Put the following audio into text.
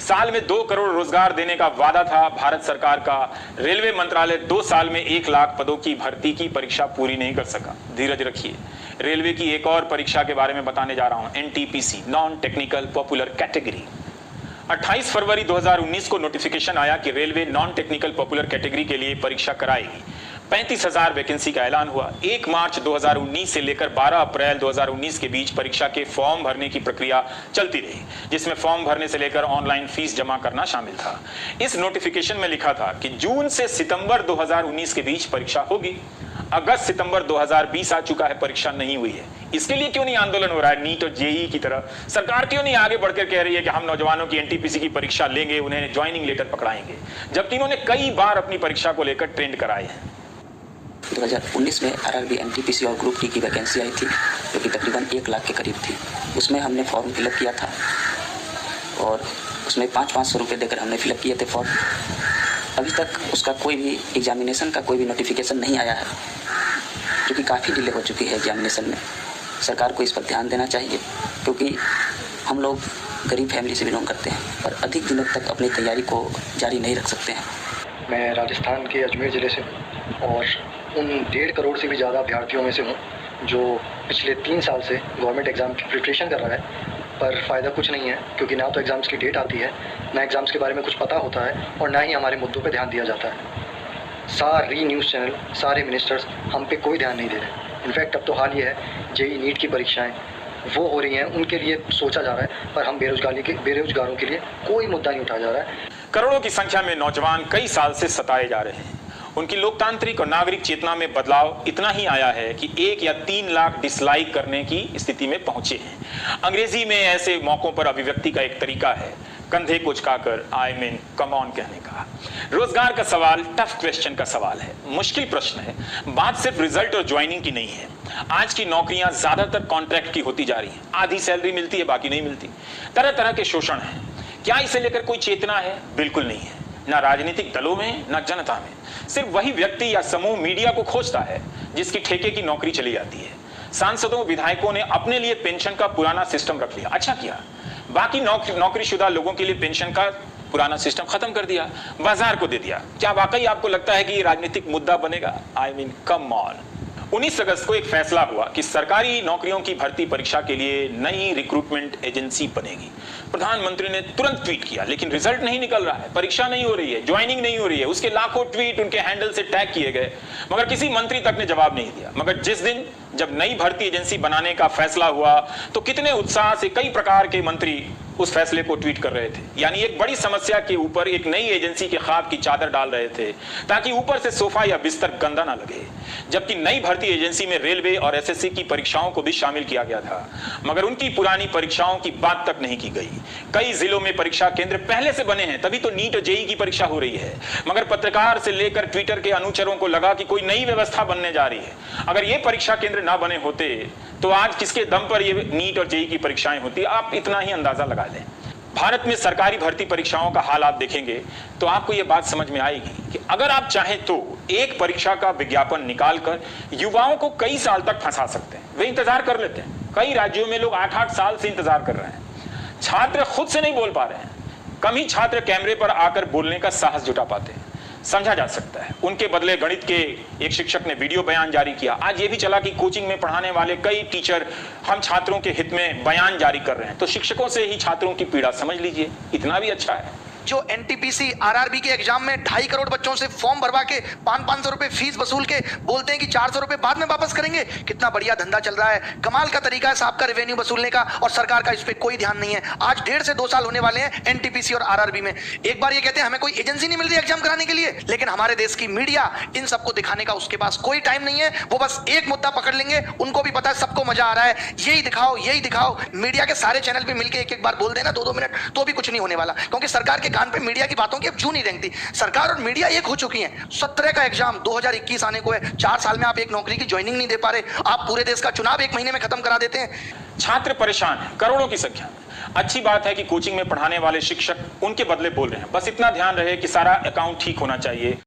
साल में 2 करोड़ रोजगार देने का वादा था भारत सरकार का। रेलवे मंत्रालय 2 साल में 1 लाख पदों की भर्ती की परीक्षा पूरी नहीं कर सका। धीरज रखिए, रेलवे की एक और परीक्षा के बारे में बताने जा रहा हूं, NTPC, non technical popular category. 28 फरवरी 2019 को नोटिफिकेशन आया कि railway non technical popular category के लिए परीक्षा कराएगी। 35,000 वैकेंसी का ऐलान हुआ। 1 मार्च 2019 से लेकर 12 अप्रैल 2019 के बीच परीक्षा के फॉर्म भरने की प्रक्रिया चलती रही, जिसमें फॉर्म भरने से लेकर ऑनलाइन फीस जमा करना शामिल था। इस नोटिफिकेशन में लिखा था कि जून से सितंबर 2019 के बीच परीक्षा होगी। अगस्त सितंबर 2020 आ चुका है, परीक्षा नहीं हुई है। इसके लिए क्यों नहीं आंदोलन हो रहा है? नीट और जेईई की तरह सरकार क्यों नहीं आगे बढ़कर कह रही है कि हम नौजवानों की एनटीपीसी की परीक्षा लेंगे, उन्हें ज्वाइनिंग लेटर पकड़ाएंगे, जबकि इन्होंने कई बार अपनी परीक्षा को लेकर ट्रेंड कराए हैं। 2019 में आरआरबी, एनटीपीसी और ग्रुप डी की वैकेंसी आई थी, जो कि तकरीबन 1 लाख के करीब थी। उसमें हमने फॉर्म फिलअप किया था और उसमें 500 रुपये देकर हमने फिलअप किए थे फॉर्म। अभी तक उसका कोई भी एग्जामिनेशन का कोई भी नोटिफिकेशन नहीं आया है, जो कि काफ़ी डिले हो चुकी है एग्जामिनेशन में। सरकार को इस पर ध्यान देना चाहिए, क्योंकि हम लोग गरीब फैमिली से बिलोंग करते हैं और अधिक दिनों तक अपनी तैयारी को जारी नहीं रख सकते हैं। मैं राजस्थान के अजमेर ज़िले से हूँ और उन 1.5 करोड़ से भी ज़्यादा अभ्यर्थियों में से हूँ जो पिछले 3 साल से गवर्नमेंट एग्ज़ाम की प्रिपरेशन कर रहा है, पर फ़ायदा कुछ नहीं है, क्योंकि ना तो एग्ज़ाम्स की डेट आती है, ना एग्ज़ाम्स के बारे में कुछ पता होता है और ना ही हमारे मुद्दों पे ध्यान दिया जाता है। सारी न्यूज़ चैनल, सारे मिनिस्टर्स हम पे कोई ध्यान नहीं दे रहे। इनफैक्ट अब तो हाल ये है, जेईई नीट की परीक्षाएं वो हो रही हैं, उनके लिए सोचा जा रहा है, पर हम बेरोजगारों के लिए कोई मुद्दा नहीं उठाया जा रहा है। करोड़ों की संख्या में नौजवान कई साल से सताए जा रहे हैं। उनकी लोकतांत्रिक और नागरिक चेतना में बदलाव इतना ही आया है कि 1 या 3 लाख डिसलाइक करने की स्थिति में पहुंचे हैं। अंग्रेजी में ऐसे मौकों पर अभिव्यक्ति का एक तरीका है कंधे को झुकाकर आई मीन कम ऑन कहने का। रोजगार का सवाल टफ क्वेश्चन का सवाल है, मुश्किल प्रश्न है। बात सिर्फ रिजल्ट और ज्वाइनिंग की नहीं है। आज की नौकरियां ज्यादातर कॉन्ट्रैक्ट की होती जा रही हैं। आधी सैलरी मिलती है, बाकी नहीं मिलती। तरह तरह के शोषण है। क्या इसे लेकर कोई चेतना है? बिल्कुल नहीं है, ना राजनीतिक दलों में, ना जनता में। सिर्फ वही व्यक्ति या समूह मीडिया को खोजता है जिसकी ठेके की नौकरी चली जाती है। सांसदों, विधायकों ने अपने लिए पेंशन का पुराना सिस्टम रख लिया। अच्छा किया। बाकी नौकरीशुदा लोगों के लिए पेंशन का पुराना सिस्टम खत्म कर दिया, बाजार को दे दिया। क्या वाकई आपको लगता है कि ये राजनीतिक मुद्दा बनेगा? I mean come on. 19 अगस्त को एक फैसला हुआ कि सरकारी नौकरियों की भर्ती परीक्षा के लिए नई रिक्रूटमेंट एजेंसी बनेगी। प्रधानमंत्री ने तुरंत ट्वीट किया, लेकिन रिजल्ट नहीं निकल रहा है, परीक्षा नहीं हो रही है, ज्वाइनिंग नहीं हो रही है। उसके लाखों ट्वीट उनके हैंडल से टैग किए गए, मगर किसी मंत्री तक ने जवाब नहीं दिया। मगर जिस दिन जब नई भर्ती एजेंसी बनाने का फैसला हुआ तो कितने उत्साह से कई प्रकार के मंत्री उस फैसले को ट्वीट कर रहे थे। यानी एक बड़ी समस्या के ऊपर एक नई एजेंसी के ख्वाब की चादर डाल रहे थे ताकि ऊपर से सोफा या बिस्तर गंदा ना लगे। जबकि नई भर्ती एजेंसी में रेलवे और एसएससी की परीक्षाओं को भी शामिल किया गया था, मगर उनकी पुरानी परीक्षाओं की बात तक नहीं की गई। कई जिलों में परीक्षा केंद्र पहले से बने हैं, तभी तो नीट और जेईई की परीक्षा हो रही है। मगर पत्रकार से लेकर ट्विटर के अनुचरों को लगा कि कोई नई व्यवस्था बनने जा रही है। अगर ये परीक्षा केंद्र ना बने होते तो आज किसके दम पर ये नीट और जेईई की परीक्षाएं होती? आप इतना ही अंदाजा लगा लें। भारत में सरकारी भर्ती परीक्षाओं का हाल आप देखेंगे तो आपको यह बात समझ में आएगी कि अगर आप चाहें तो एक परीक्षा का विज्ञापन निकालकर युवाओं को कई साल तक फंसा सकते हैं। वे इंतजार कर लेते हैं। कई राज्यों में लोग 8-8 साल से इंतजार कर रहे हैं। छात्र खुद से नहीं बोल पा रहे हैं। कम ही छात्र कैमरे पर आकर बोलने का साहस जुटा पाते हैं। समझा जा सकता है। उनके बदले गणित के एक शिक्षक ने वीडियो बयान जारी किया। आज ये भी चला कि कोचिंग में पढ़ाने वाले कई टीचर हम छात्रों के हित में बयान जारी कर रहे हैं। तो शिक्षकों से ही छात्रों की पीड़ा समझ लीजिए, इतना भी अच्छा है। जो एनटीपीसी आरआरबी के एग्जाम में 2.5 करोड़ बच्चों से फॉर्म भरवा के 500 रुपए फीस वसूल के बोलते हैं कि 400 रुपए बाद में वापस करेंगे। कितना बढ़िया धंधा चल रहा है, कमाल का तरीका है साहब का रेवेन्यू वसूलने का, और सरकार का इस पे कोई ध्यान नहीं है। आज 1.5 से 2 साल होने वाले हैं एनटीपीसी और आरआरबी में। एक बार ये कहते हैं हमें कोई एजेंसी नहीं मिल रही एग्जाम कराने के लिए, लेकिन हमारे देश की मीडिया इन सबको दिखाने का उसके पास कोई टाइम नहीं है। वो बस एक मुद्दा पकड़ लेंगे, उनको भी पता है सबको मजा आ रहा है, यही दिखाओ यही दिखाओ। मीडिया के सारे चैनल पे मिलकर एक बार बोल देना 2-2 मिनट, तो भी कुछ नहीं होने वाला, क्योंकि सरकार के कान पे मीडिया की बातों की अब जू नहीं रेंगती। सरकार और मीडिया एक हो चुकी हैं। 17 का एग्जाम 2021 आने को है, 4 साल में आप एक नौकरी की ज्वाइनिंग नहीं दे पा रहे। आप पूरे देश का चुनाव 1 महीने में खत्म करा देते हैं। छात्र परेशान हैं, करोड़ों की संख्या में। अच्छी बात है कि कोचिंग में पढ़ाने वाले शिक्षक उनके बदले बोल रहे हैं। बस इतना ध्यान रहे कि सारा अकाउंट ठीक होना चाहिए।